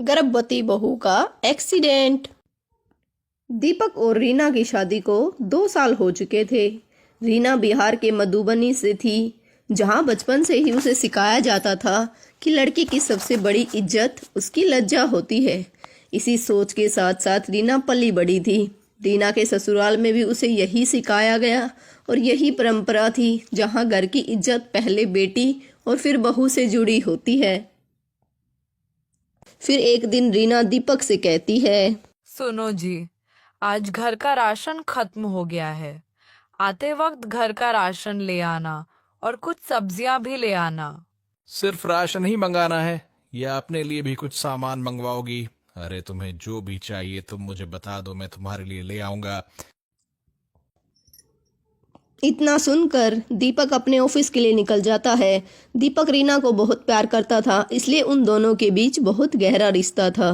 गर्भवती बहू का एक्सीडेंट। दीपक और रीना की शादी को 2 साल हो चुके थे। रीना बिहार के मधुबनी से थी, जहां बचपन से ही उसे सिखाया जाता था कि लड़की की सबसे बड़ी इज्जत उसकी लज्जा होती है। इसी सोच के साथ साथ रीना पली बड़ी थी। रीना के ससुराल में भी उसे यही सिखाया गया और यही परंपरा थी, जहां घर की इज्जत पहले बेटी और फिर बहू से जुड़ी होती है। फिर एक दिन रीना दीपक से कहती है, सुनो जी, आज घर का राशन खत्म हो गया है। आते वक्त घर का राशन ले आना और कुछ सब्जियां भी ले आना। सिर्फ राशन ही मंगाना है या अपने लिए भी कुछ सामान मंगवाओगी? अरे तुम्हें जो भी चाहिए तुम मुझे बता दो, मैं तुम्हारे लिए ले आऊंगा। इतना सुनकर दीपक अपने ऑफिस के लिए निकल जाता है। दीपक रीना को बहुत प्यार करता था, इसलिए उन दोनों के बीच बहुत गहरा रिश्ता था।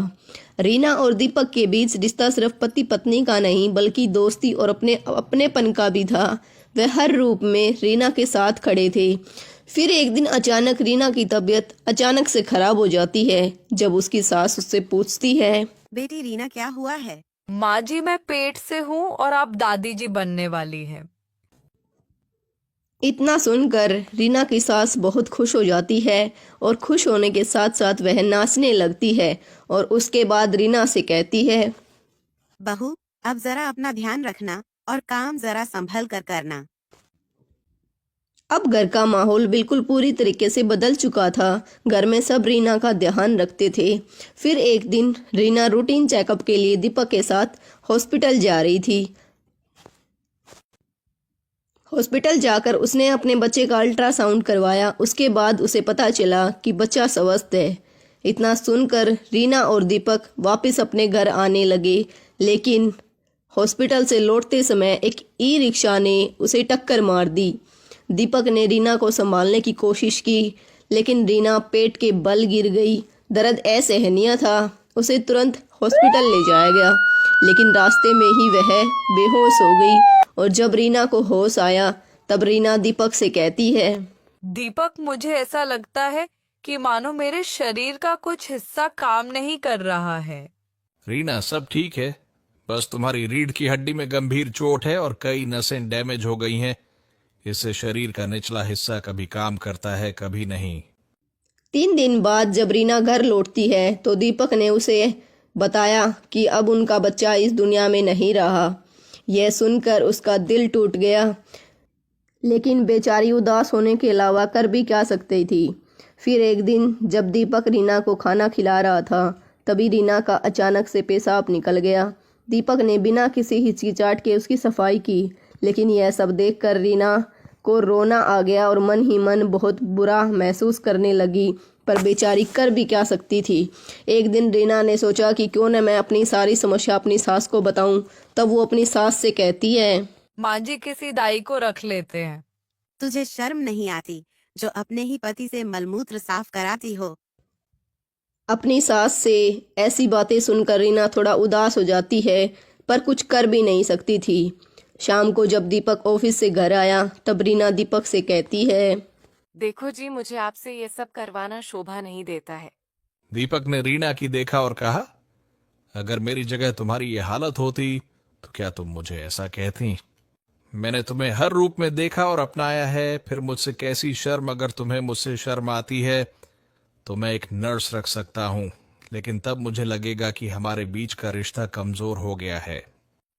रीना और दीपक के बीच रिश्ता सिर्फ पति पत्नी का नहीं, बल्कि दोस्ती और अपनेपन का भी था। वह हर रूप में रीना के साथ खड़े थे। फिर एक दिन अचानक रीना की तबीयत अचानक से खराब हो जाती है। जब उसकी सास उससे पूछती है, बेटी रीना क्या हुआ है? माँ जी, मैं पेट से हूँ और आप दादी जी बनने वाली हैं। इतना सुनकर रीना की सास बहुत खुश हो जाती है और खुश होने के साथ साथ वह नाचने लगती है और उसके बाद रीना से कहती है, बहू, अब जरा अपना ध्यान रखना और काम जरा संभल कर करना। अब घर का माहौल बिल्कुल पूरी तरीके से बदल चुका था। घर में सब रीना का ध्यान रखते थे। फिर एक दिन रीना रूटीन चेकअप के लिए दीपक के साथ हॉस्पिटल जा रही थी। हॉस्पिटल जाकर उसने अपने बच्चे का अल्ट्रासाउंड करवाया। उसके बाद उसे पता चला कि बच्चा स्वस्थ है। इतना सुनकर रीना और दीपक वापस अपने घर आने लगे, लेकिन हॉस्पिटल से लौटते समय एक ई रिक्शा ने उसे टक्कर मार दी। दीपक ने रीना को संभालने की कोशिश की, लेकिन रीना पेट के बल गिर गई। दर्द असहनीय था। उसे तुरंत हॉस्पिटल ले जाया गया, लेकिन रास्ते में ही वह बेहोश हो गई। और जब रीना को होश आया, तब रीना दीपक से कहती है, दीपक, मुझे ऐसा लगता है कि मानो मेरे शरीर का कुछ हिस्सा काम नहीं कर रहा है। रीना, सब ठीक है, बस तुम्हारी रीढ़ की हड्डी में गंभीर चोट है और कई नसें डैमेज हो गई हैं। इससे शरीर का निचला हिस्सा कभी काम करता है, कभी नहीं। 3 दिन बाद जब रीना घर लौटती है तो दीपक ने उसे बताया कि अब उनका बच्चा इस दुनिया में नहीं रहा। यह सुनकर उसका दिल टूट गया, लेकिन बेचारी उदास होने के अलावा कर भी क्या सकती थी। फिर एक दिन जब दीपक रीना को खाना खिला रहा था, तभी रीना का अचानक से पेशाब निकल गया। दीपक ने बिना किसी हिचकिचाहट के उसकी सफाई की, लेकिन यह सब देखकर रीना को रोना आ गया और मन ही मन बहुत बुरा महसूस करने लगी। पर बेचारी कर भी क्या सकती थी। एक दिन रीना ने सोचा कि क्यों न मैं अपनी सारी समस्या अपनी सास को बताऊं। तब वो अपनी सास से कहती है, माँ जी, किसी दाई को रख लेते हैं। तुझे शर्म नहीं आती जो अपने ही पति से मलमूत्र साफ कराती हो? अपनी सास से ऐसी बातें सुनकर रीना थोड़ा उदास हो जाती है, पर कुछ कर भी नहीं सकती थी। शाम को जब दीपक ऑफिस से घर आया, तब रीना दीपक से कहती है, देखो जी, मुझे आपसे ये सब करवाना शोभा नहीं देता है। दीपक ने रीना की देखा और कहा, अगर मेरी जगह तुम्हारी ये हालत होती तो क्या तुम मुझे ऐसा कहती? मैंने तुम्हें हर रूप में देखा और अपनाया है, फिर मुझसे कैसी शर्म। अगर तुम्हें मुझसे शर्म आती है तो मैं एक नर्स रख सकता हूँ, लेकिन तब मुझे लगेगा कि हमारे बीच का रिश्ता कमजोर हो गया है।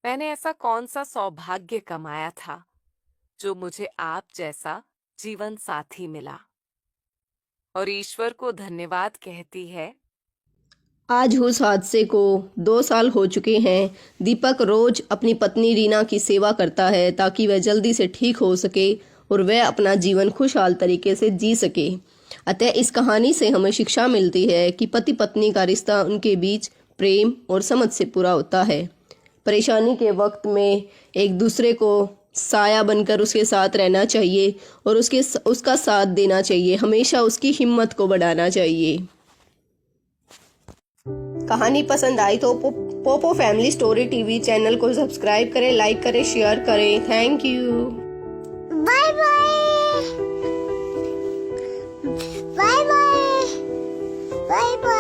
मैंने ऐसा कौन सा सौभाग्य कमाया था जो मुझे आप जैसा जीवन साथी मिला, और ईश्वर को धन्यवाद कहती है। आज उस हादसे को 2 साल हो चुके हैं। दीपक रोज अपनी पत्नी रीना की सेवा करता है ताकि वह जल्दी से ठीक हो सके और वह अपना जीवन खुशहाल तरीके से जी सके। अतः इस कहानी से हमें शिक्षा मिलती है कि पति पत्नी का रिश्ता उनके बीच प्रेम और समझ से पूरा होता है। परेशानी के वक्त में एक दूसरे को साया बनकर उसके साथ रहना चाहिए और उसका साथ देना चाहिए। हमेशा उसकी हिम्मत को बढ़ाना चाहिए। कहानी पसंद आई तो Popo family story TV channel को सब्सक्राइब करें, लाइक करें, शेयर करें। Thank you. Bye bye bye bye bye bye.